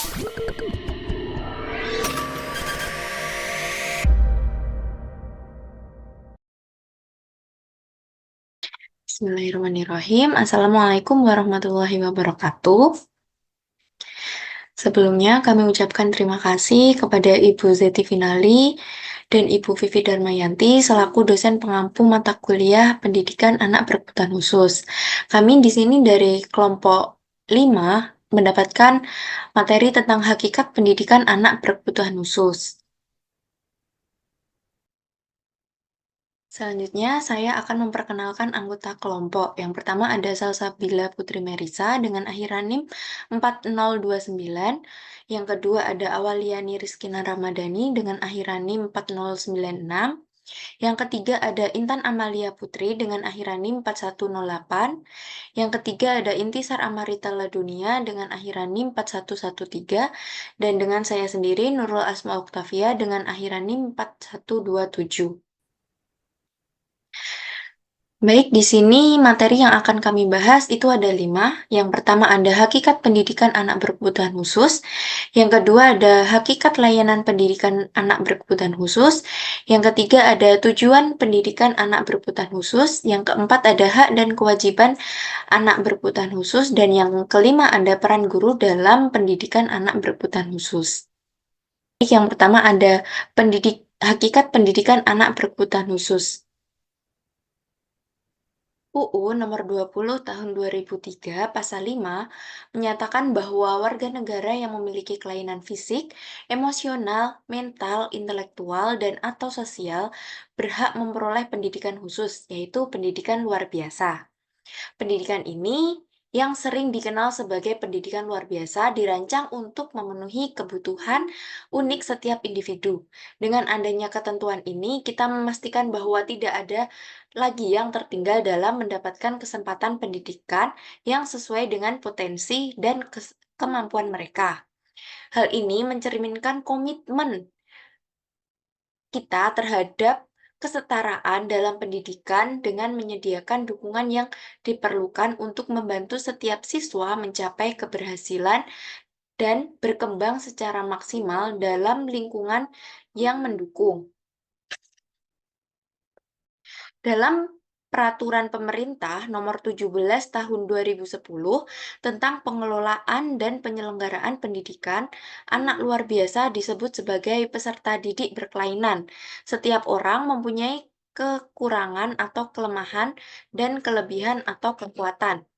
Bismillahirrahmanirrahim. Assalamualaikum warahmatullahi wabarakatuh. Sebelumnya kami ucapkan terima kasih kepada Ibu Zeti Finali dan Ibu Vivi Darmayanti selaku dosen pengampu mata kuliah Pendidikan Anak Berkebutuhan Khusus. Kami di sini dari kelompok 5 mendapatkan materi tentang hakikat pendidikan anak berkebutuhan khusus. Selanjutnya, saya akan memperkenalkan anggota kelompok. Yang pertama ada Salsabila Putri Merisa dengan akhiran NIM 4029. Yang kedua ada Awaliani Rizkina Ramadhani dengan akhiran NIM 4096. Yang ketiga ada Intan Amalia Putri dengan akhiran NIM 4108. Yang ketiga ada Intisar Amarita Ladunia dengan akhiran NIM 4113. Dan dengan saya sendiri Nurul Asma Oktavia dengan akhiran NIM 4127. Baik, di sini materi yang akan kami bahas itu ada 5. Yang pertama ada hakikat pendidikan anak berkebutuhan khusus. Yang kedua ada hakikat layanan pendidikan anak berkebutuhan khusus. Yang ketiga ada tujuan pendidikan anak berkebutuhan khusus. Yang keempat ada hak dan kewajiban anak berkebutuhan khusus. Dan yang kelima ada peran guru dalam pendidikan anak berkebutuhan khusus. Yang pertama ada hakikat pendidikan anak berkebutuhan khusus. UU Nomor 20 Tahun 2003 Pasal 5 menyatakan bahwa warga negara yang memiliki kelainan fisik, emosional, mental, intelektual, dan atau sosial berhak memperoleh pendidikan khusus, yaitu pendidikan luar biasa. Pendidikan ini yang sering dikenal sebagai pendidikan luar biasa dirancang untuk memenuhi kebutuhan unik setiap individu. Dengan adanya ketentuan ini, kita memastikan bahwa tidak ada lagi yang tertinggal dalam mendapatkan kesempatan pendidikan yang sesuai dengan potensi dan kemampuan mereka. Hal ini mencerminkan komitmen kita terhadap kesetaraan dalam pendidikan dengan menyediakan dukungan yang diperlukan untuk membantu setiap siswa mencapai keberhasilan dan berkembang secara maksimal dalam lingkungan yang mendukung. Dalam Peraturan Pemerintah Nomor 17 Tahun 2010 tentang pengelolaan dan penyelenggaraan pendidikan, anak luar biasa disebut sebagai peserta didik berkelainan. Setiap orang mempunyai kekurangan atau kelemahan dan kelebihan atau kekuatan.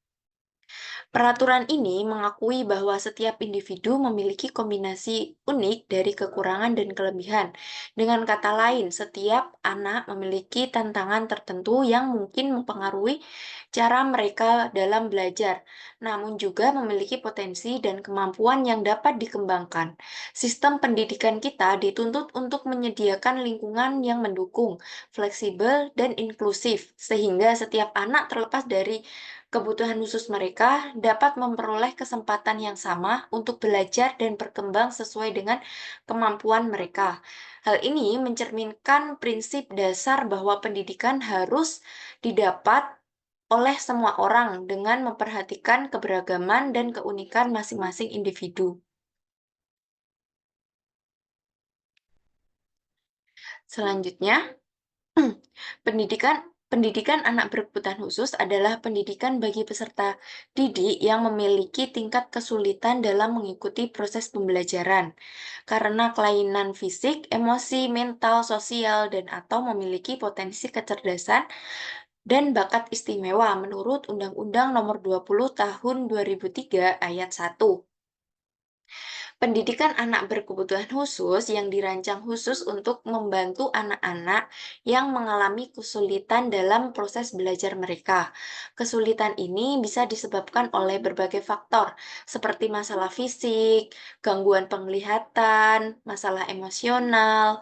Peraturan ini mengakui bahwa setiap individu memiliki kombinasi unik dari kekurangan dan kelebihan. Dengan kata lain, setiap anak memiliki tantangan tertentu yang mungkin mempengaruhi cara mereka dalam belajar, namun juga memiliki potensi dan kemampuan yang dapat dikembangkan. Sistem pendidikan kita dituntut untuk menyediakan lingkungan yang mendukung, fleksibel, dan inklusif, sehingga setiap anak terlepas dari kebutuhan khusus mereka dapat memperoleh kesempatan yang sama untuk belajar dan berkembang sesuai dengan kemampuan mereka. Hal ini mencerminkan prinsip dasar bahwa pendidikan harus didapat oleh semua orang dengan memperhatikan keberagaman dan keunikan masing-masing individu. Selanjutnya, Pendidikan anak berkebutuhan khusus adalah pendidikan bagi peserta didik yang memiliki tingkat kesulitan dalam mengikuti proses pembelajaran karena kelainan fisik, emosi, mental, sosial, dan atau memiliki potensi kecerdasan dan bakat istimewa menurut Undang-Undang Nomor 20 Tahun 2003 Ayat 1. Pendidikan anak berkebutuhan khusus yang dirancang khusus untuk membantu anak-anak yang mengalami kesulitan dalam proses belajar mereka. Kesulitan ini bisa disebabkan oleh berbagai faktor, seperti masalah fisik, gangguan penglihatan, masalah emosional,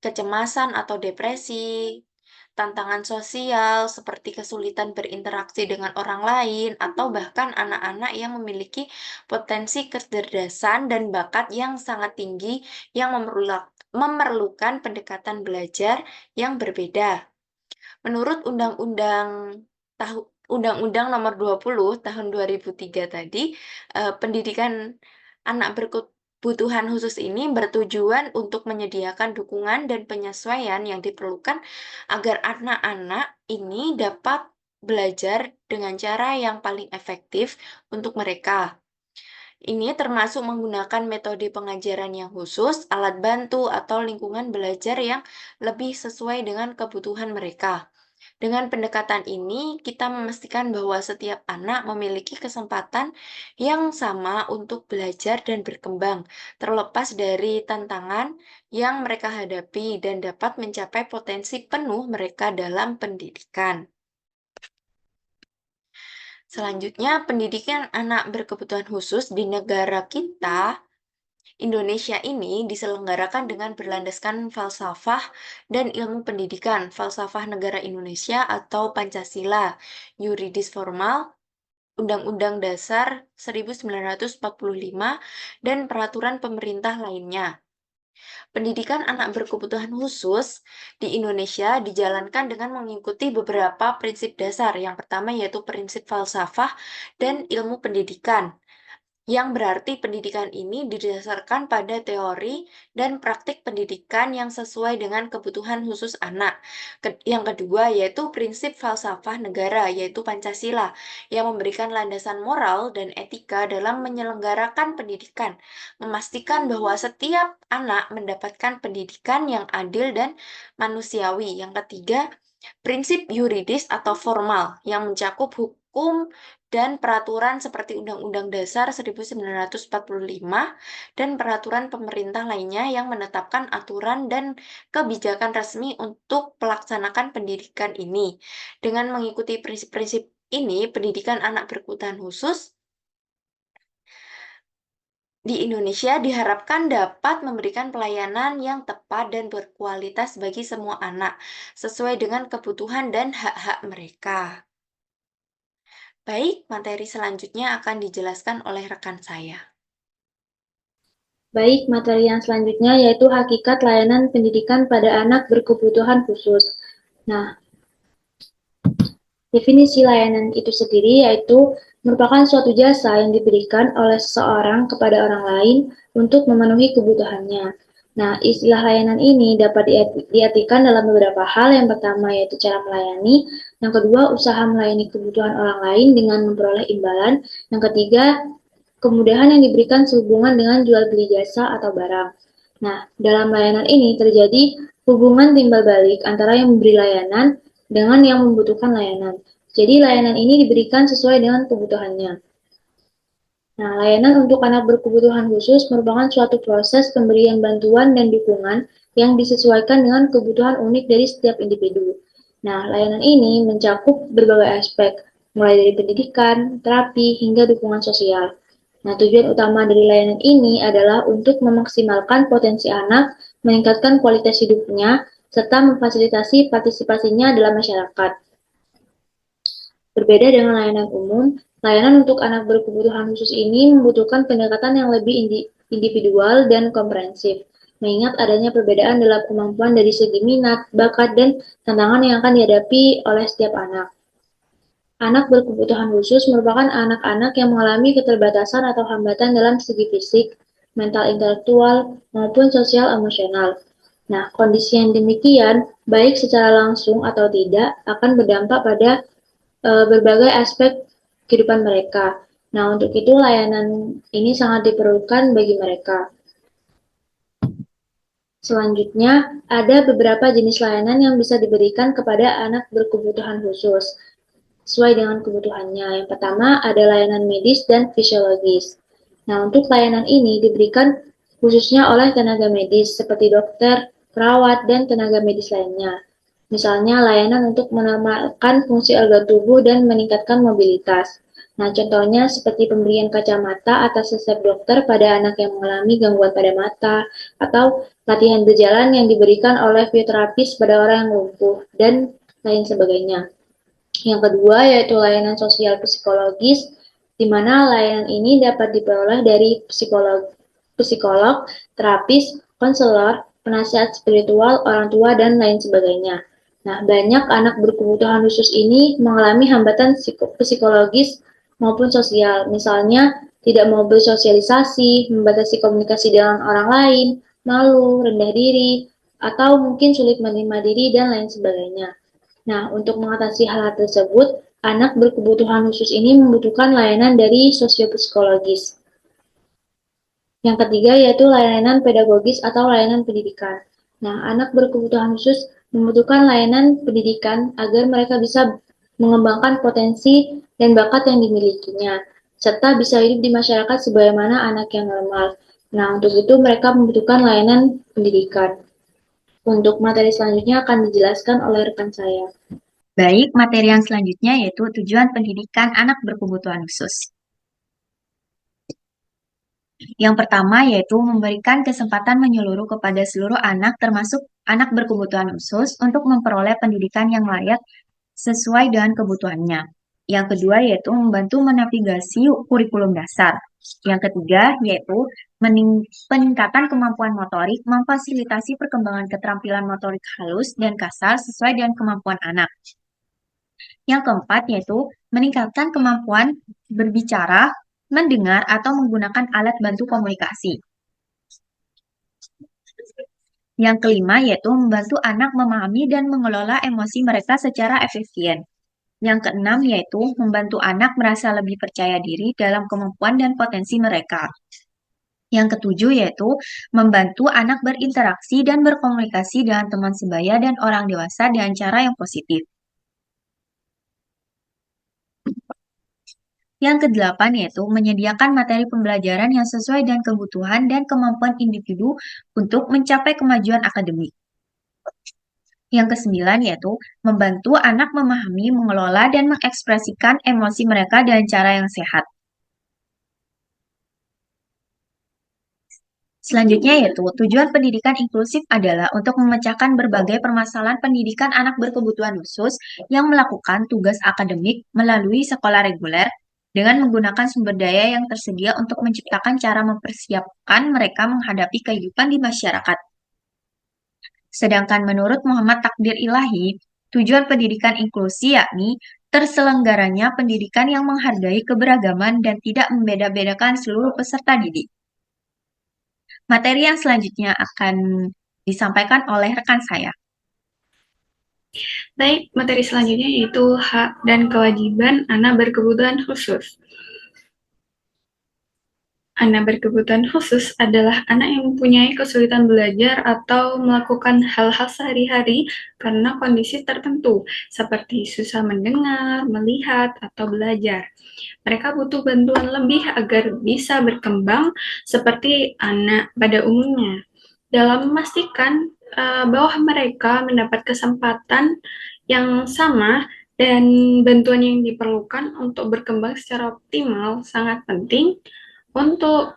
kecemasan atau depresi, tantangan sosial seperti kesulitan berinteraksi dengan orang lain, atau bahkan anak-anak yang memiliki potensi kecerdasan dan bakat yang sangat tinggi yang memerlukan pendekatan belajar yang berbeda. Menurut Undang-Undang Nomor 20 Tahun 2003 tadi, pendidikan Anak berkebutuhan khusus ini bertujuan untuk menyediakan dukungan dan penyesuaian yang diperlukan agar anak-anak ini dapat belajar dengan cara yang paling efektif untuk mereka. Ini termasuk menggunakan metode pengajaran yang khusus, alat bantu, atau lingkungan belajar yang lebih sesuai dengan kebutuhan mereka. Dengan pendekatan ini, kita memastikan bahwa setiap anak memiliki kesempatan yang sama untuk belajar dan berkembang, terlepas dari tantangan yang mereka hadapi dan dapat mencapai potensi penuh mereka dalam pendidikan. Selanjutnya, pendidikan anak berkebutuhan khusus di negara kita Indonesia ini diselenggarakan dengan berlandaskan falsafah dan ilmu pendidikan, falsafah negara Indonesia atau Pancasila, yuridis formal, Undang-Undang Dasar 1945, dan peraturan pemerintah lainnya. Pendidikan anak berkebutuhan khusus di Indonesia dijalankan dengan mengikuti beberapa prinsip dasar. Yang pertama yaitu prinsip falsafah dan ilmu pendidikan, yang berarti pendidikan ini didasarkan pada teori dan praktik pendidikan yang sesuai dengan kebutuhan khusus anak. Yang kedua yaitu prinsip falsafah negara, yaitu Pancasila, yang memberikan landasan moral dan etika dalam menyelenggarakan pendidikan, memastikan bahwa setiap anak mendapatkan pendidikan yang adil dan manusiawi. Yang ketiga, prinsip yuridis atau formal yang mencakup hukum dan peraturan seperti Undang-Undang Dasar 1945 dan peraturan pemerintah lainnya yang menetapkan aturan dan kebijakan resmi untuk pelaksanakan pendidikan ini. Dengan mengikuti prinsip-prinsip ini, pendidikan anak berkebutuhan khusus di Indonesia diharapkan dapat memberikan pelayanan yang tepat dan berkualitas bagi semua anak, sesuai dengan kebutuhan dan hak-hak mereka. Baik, materi selanjutnya akan dijelaskan oleh rekan saya. Baik, materi yang selanjutnya yaitu hakikat layanan pendidikan pada anak berkebutuhan khusus. Nah, definisi layanan itu sendiri yaitu merupakan suatu jasa yang diberikan oleh seseorang kepada orang lain untuk memenuhi kebutuhannya. Nah, istilah layanan ini dapat diartikan dalam beberapa hal. Yang pertama yaitu cara melayani, yang kedua usaha melayani kebutuhan orang lain dengan memperoleh imbalan, yang ketiga kemudahan yang diberikan sehubungan dengan jual beli jasa atau barang. Nah, dalam layanan ini terjadi hubungan timbal balik antara yang memberi layanan dengan yang membutuhkan layanan. Jadi layanan ini diberikan sesuai dengan kebutuhannya. Nah, layanan untuk anak berkebutuhan khusus merupakan suatu proses pemberian bantuan dan dukungan yang disesuaikan dengan kebutuhan unik dari setiap individu. Nah, layanan ini mencakup berbagai aspek, mulai dari pendidikan, terapi, hingga dukungan sosial. Nah, tujuan utama dari layanan ini adalah untuk memaksimalkan potensi anak, meningkatkan kualitas hidupnya, serta memfasilitasi partisipasinya dalam masyarakat. Berbeda dengan layanan umum, layanan untuk anak berkebutuhan khusus ini membutuhkan pendekatan yang lebih individual dan komprehensif, mengingat adanya perbedaan dalam kemampuan dari segi minat, bakat, dan tantangan yang akan dihadapi oleh setiap anak. Anak berkebutuhan khusus merupakan anak-anak yang mengalami keterbatasan atau hambatan dalam segi fisik, mental intelektual, maupun sosial emosional. Nah, kondisi yang demikian, baik secara langsung atau tidak, akan berdampak pada berbagai aspek kehidupan mereka. Nah, untuk itu layanan ini sangat diperlukan bagi mereka. Selanjutnya, ada beberapa jenis layanan yang bisa diberikan kepada anak berkebutuhan khusus sesuai dengan kebutuhannya. Yang pertama ada layanan medis dan fisiologis. Nah, untuk layanan ini diberikan khususnya oleh tenaga medis seperti dokter, perawat, dan tenaga medis lainnya. Misalnya layanan untuk menormalkan fungsi organ tubuh dan meningkatkan mobilitas. Nah, contohnya seperti pemberian kacamata atas resep dokter pada anak yang mengalami gangguan pada mata, atau latihan berjalan yang diberikan oleh fioterapis pada orang yang lumpuh, dan lain sebagainya. Yang kedua yaitu layanan sosial psikologis, di mana layanan ini dapat diperoleh dari psikolog, terapis, konselor, penasihat spiritual, orang tua, dan lain sebagainya. Nah, banyak anak berkebutuhan khusus ini mengalami hambatan psikologis maupun sosial. Misalnya, tidak mau bersosialisasi, membatasi komunikasi dengan orang lain, malu, rendah diri, atau mungkin sulit menerima diri, dan lain sebagainya. Nah, untuk mengatasi hal tersebut, anak berkebutuhan khusus ini membutuhkan layanan dari sosiopsikologis. Yang ketiga yaitu layanan pedagogis atau layanan pendidikan. Nah, anak berkebutuhan khusus membutuhkan layanan pendidikan agar mereka bisa mengembangkan potensi dan bakat yang dimilikinya, serta bisa hidup di masyarakat sebagaimana anak yang normal. Nah, untuk itu mereka membutuhkan layanan pendidikan. Untuk materi selanjutnya akan dijelaskan oleh rekan saya. Baik, materi yang selanjutnya yaitu tujuan pendidikan anak berkebutuhan khusus. Yang pertama yaitu memberikan kesempatan menyeluruh kepada seluruh anak termasuk anak berkebutuhan khusus untuk memperoleh pendidikan yang layak sesuai dengan kebutuhannya. Yang kedua yaitu membantu menavigasi kurikulum dasar. Yang ketiga yaitu peningkatan kemampuan motorik, memfasilitasi perkembangan keterampilan motorik halus dan kasar sesuai dengan kemampuan anak. Yang keempat yaitu meningkatkan kemampuan berbicara, mendengar, atau menggunakan alat bantu komunikasi. Yang kelima yaitu membantu anak memahami dan mengelola emosi mereka secara efisien. Yang keenam yaitu membantu anak merasa lebih percaya diri dalam kemampuan dan potensi mereka. Yang ketujuh yaitu membantu anak berinteraksi dan berkomunikasi dengan teman sebaya dan orang dewasa dengan cara yang positif. Yang kedelapan yaitu menyediakan materi pembelajaran yang sesuai dengan kebutuhan dan kemampuan individu untuk mencapai kemajuan akademik. Yang kesembilan yaitu membantu anak memahami, mengelola, dan mengekspresikan emosi mereka dengan cara yang sehat. Selanjutnya yaitu tujuan pendidikan inklusif adalah untuk memecahkan berbagai permasalahan pendidikan anak berkebutuhan khusus yang melakukan tugas akademik melalui sekolah reguler dengan menggunakan sumber daya yang tersedia untuk menciptakan cara mempersiapkan mereka menghadapi kehidupan di masyarakat. Sedangkan menurut Muhammad Takdir Ilahi, tujuan pendidikan inklusi yakni terselenggaranya pendidikan yang menghargai keberagaman dan tidak membeda-bedakan seluruh peserta didik. Materi yang selanjutnya akan disampaikan oleh rekan saya. Baik, materi selanjutnya yaitu hak dan kewajiban anak berkebutuhan khusus. Anak berkebutuhan khusus adalah anak yang mempunyai kesulitan belajar atau melakukan hal-hal sehari-hari karena kondisi tertentu, seperti susah mendengar, melihat, atau belajar. Mereka butuh bantuan lebih agar bisa berkembang seperti anak pada umumnya. Dalam memastikan bahwa mereka mendapat kesempatan yang sama dan bantuan yang diperlukan untuk berkembang secara optimal sangat penting untuk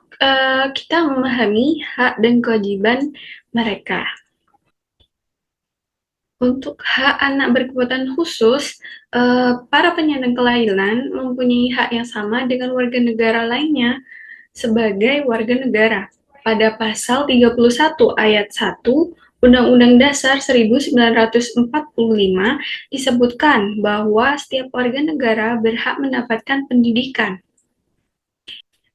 kita memahami hak dan kewajiban mereka. Untuk hak anak berkebutuhan khusus, para penyandang kelainan mempunyai hak yang sama dengan warga negara lainnya sebagai warga negara. Pada pasal 31 ayat 1 Undang-Undang Dasar 1945 disebutkan bahwa setiap warga negara berhak mendapatkan pendidikan.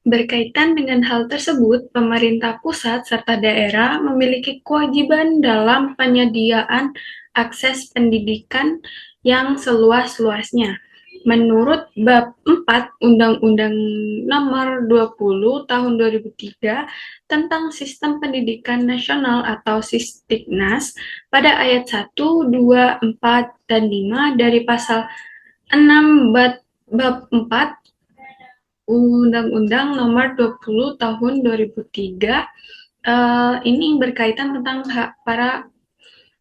Berkaitan dengan hal tersebut, pemerintah pusat serta daerah memiliki kewajiban dalam penyediaan akses pendidikan yang seluas-luasnya. Menurut Bab 4 Undang-Undang Nomor 20 Tahun 2003 tentang Sistem Pendidikan Nasional atau Sistiknas, pada ayat 1, 2, 4, dan 5 dari pasal 6 Bab 4 Undang-Undang Nomor 20 Tahun 2003 ini berkaitan tentang hak para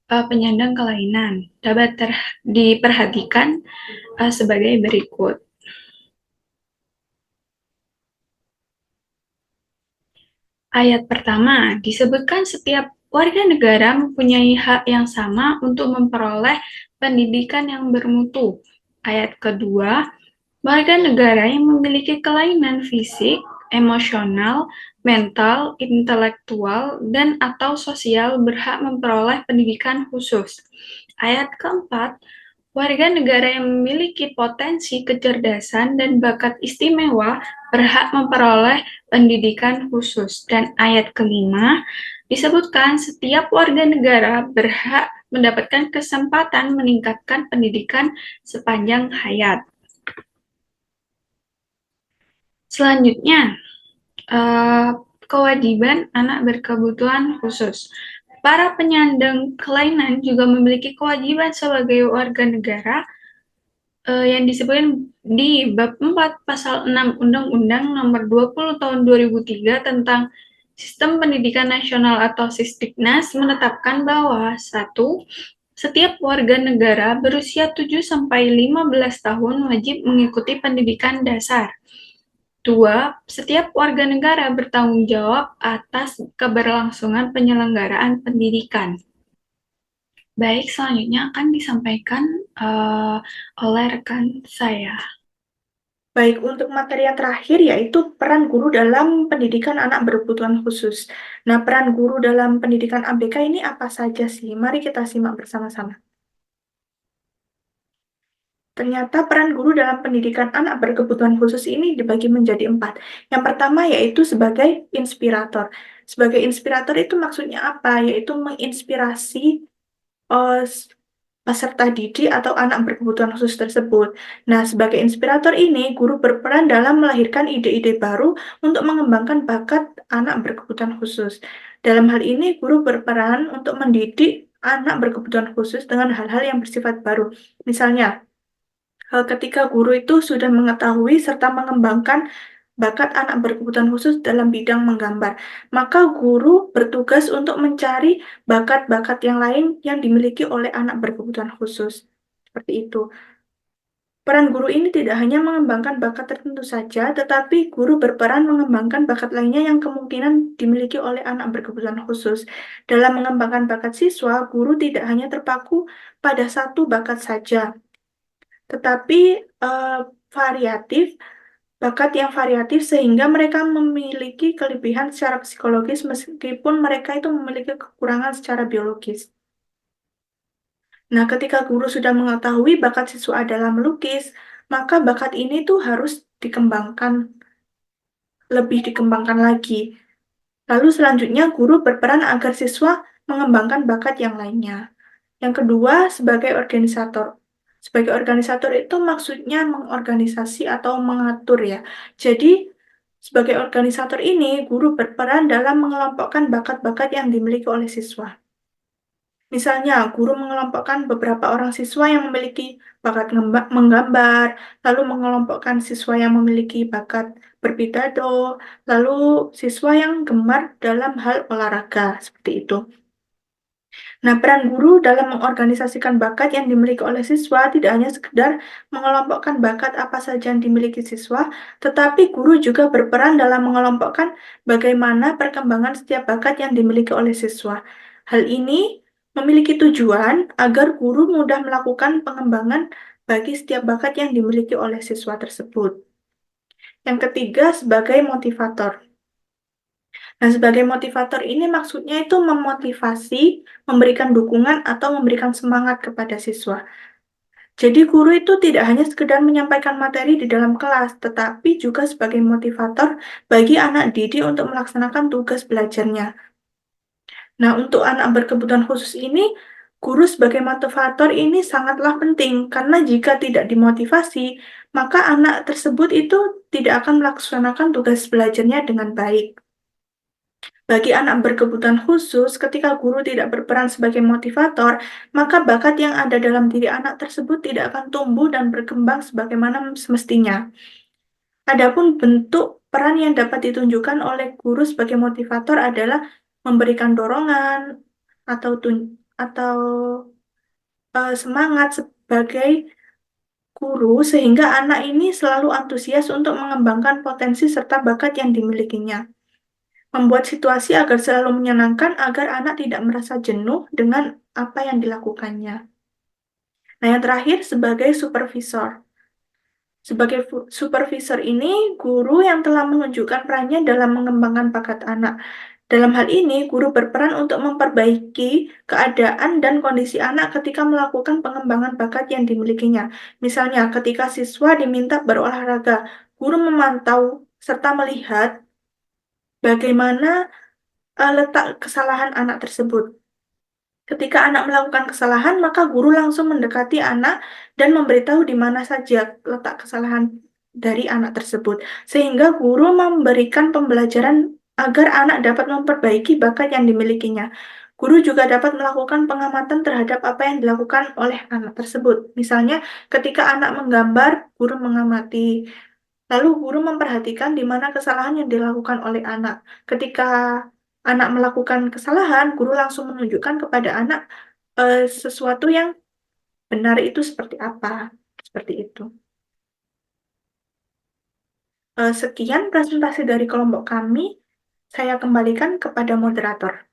penyandang kelainan. Dapat diperhatikan sebagai berikut. Ayat pertama disebutkan setiap warga negara mempunyai hak yang sama untuk memperoleh pendidikan yang bermutu. Ayat kedua, warga negara yang memiliki kelainan fisik, emosional, mental, intelektual, dan atau sosial berhak memperoleh pendidikan khusus. Ayat keempat, Warga negara yang memiliki potensi kecerdasan dan bakat istimewa berhak memperoleh pendidikan khusus. Dan ayat kelima disebutkan setiap warga negara berhak mendapatkan kesempatan meningkatkan pendidikan sepanjang hayat. Selanjutnya, kewajiban anak berkebutuhan khusus. Para penyandang kelainan juga memiliki kewajiban sebagai warga negara yang disebutkan di bab 4 pasal 6 Undang-Undang Nomor 20 Tahun 2003 tentang Sistem Pendidikan Nasional atau Sisdiknas menetapkan bahwa satu, setiap warga negara berusia 7 sampai 15 tahun wajib mengikuti pendidikan dasar. 2. Setiap warga negara bertanggung jawab atas keberlangsungan penyelenggaraan pendidikan. Baik, selanjutnya akan disampaikan oleh rekan saya. Baik, untuk materi yang terakhir yaitu peran guru dalam pendidikan anak berkebutuhan khusus. Nah, peran guru dalam pendidikan ABK ini apa saja sih? Mari kita simak bersama-sama. Ternyata peran guru dalam pendidikan anak berkebutuhan khusus ini dibagi menjadi 4. Yang pertama yaitu sebagai inspirator. Sebagai inspirator itu maksudnya apa? Yaitu menginspirasi peserta didik atau anak berkebutuhan khusus tersebut. Nah, sebagai inspirator ini, guru berperan dalam melahirkan ide-ide baru untuk mengembangkan bakat anak berkebutuhan khusus. Dalam hal ini, guru berperan untuk mendidik anak berkebutuhan khusus dengan hal-hal yang bersifat baru. Misalnya, ketika guru itu sudah mengetahui serta mengembangkan bakat anak berkebutuhan khusus dalam bidang menggambar, maka guru bertugas untuk mencari bakat-bakat yang lain yang dimiliki oleh anak berkebutuhan khusus. Seperti itu. Peran guru ini tidak hanya mengembangkan bakat tertentu saja, tetapi guru berperan mengembangkan bakat lainnya yang kemungkinan dimiliki oleh anak berkebutuhan khusus. Dalam mengembangkan bakat siswa, guru tidak hanya terpaku pada satu bakat saja, tetapi variatif, bakat yang variatif sehingga mereka memiliki kelebihan secara psikologis meskipun mereka itu memiliki kekurangan secara biologis. Nah, ketika guru sudah mengetahui bakat siswa adalah melukis, maka bakat ini tuh harus dikembangkan, lebih dikembangkan lagi. Lalu selanjutnya guru berperan agar siswa mengembangkan bakat yang lainnya. Yang kedua, sebagai organisator. Sebagai organisator itu maksudnya mengorganisasi atau mengatur ya. Jadi, sebagai organisator ini, guru berperan dalam mengelompokkan bakat-bakat yang dimiliki oleh siswa. Misalnya, guru mengelompokkan beberapa orang siswa yang memiliki bakat menggambar, lalu mengelompokkan siswa yang memiliki bakat berpidato, lalu siswa yang gemar dalam hal olahraga, seperti itu. Nah, peran guru dalam mengorganisasikan bakat yang dimiliki oleh siswa tidak hanya sekedar mengelompokkan bakat apa saja yang dimiliki siswa, tetapi guru juga berperan dalam mengelompokkan bagaimana perkembangan setiap bakat yang dimiliki oleh siswa. Hal ini memiliki tujuan agar guru mudah melakukan pengembangan bagi setiap bakat yang dimiliki oleh siswa tersebut. Yang ketiga, sebagai motivator. Nah, sebagai motivator ini maksudnya itu memotivasi, memberikan dukungan atau memberikan semangat kepada siswa. Jadi guru itu tidak hanya sekedar menyampaikan materi di dalam kelas, tetapi juga sebagai motivator bagi anak didik untuk melaksanakan tugas belajarnya. Nah, untuk anak berkebutuhan khusus ini, guru sebagai motivator ini sangatlah penting, karena jika tidak dimotivasi, maka anak tersebut itu tidak akan melaksanakan tugas belajarnya dengan baik. Bagi anak berkebutuhan khusus, ketika guru tidak berperan sebagai motivator, maka bakat yang ada dalam diri anak tersebut tidak akan tumbuh dan berkembang sebagaimana semestinya. Adapun bentuk peran yang dapat ditunjukkan oleh guru sebagai motivator adalah memberikan dorongan atau semangat sebagai guru sehingga anak ini selalu antusias untuk mengembangkan potensi serta bakat yang dimilikinya. Membuat situasi agar selalu menyenangkan agar anak tidak merasa jenuh dengan apa yang dilakukannya. Nah, yang terakhir sebagai supervisor. Sebagai supervisor ini, guru yang telah menunjukkan perannya dalam mengembangkan bakat anak. Dalam hal ini, guru berperan untuk memperbaiki keadaan dan kondisi anak ketika melakukan pengembangan bakat yang dimilikinya. Misalnya, ketika siswa diminta berolahraga, guru memantau serta melihat bagaimana letak kesalahan anak tersebut. Ketika anak melakukan kesalahan, maka guru langsung mendekati anak dan memberitahu di mana saja letak kesalahan dari anak tersebut, sehingga guru memberikan pembelajaran agar anak dapat memperbaiki bakat yang dimilikinya. Guru juga dapat melakukan pengamatan terhadap apa yang dilakukan oleh anak tersebut. Misalnya, ketika anak menggambar, guru mengamati. Lalu guru memperhatikan di mana kesalahan yang dilakukan oleh anak. Ketika anak melakukan kesalahan, guru langsung menunjukkan kepada anak sesuatu yang benar itu seperti apa. Seperti itu. Sekian presentasi dari kelompok kami. Saya kembalikan kepada moderator.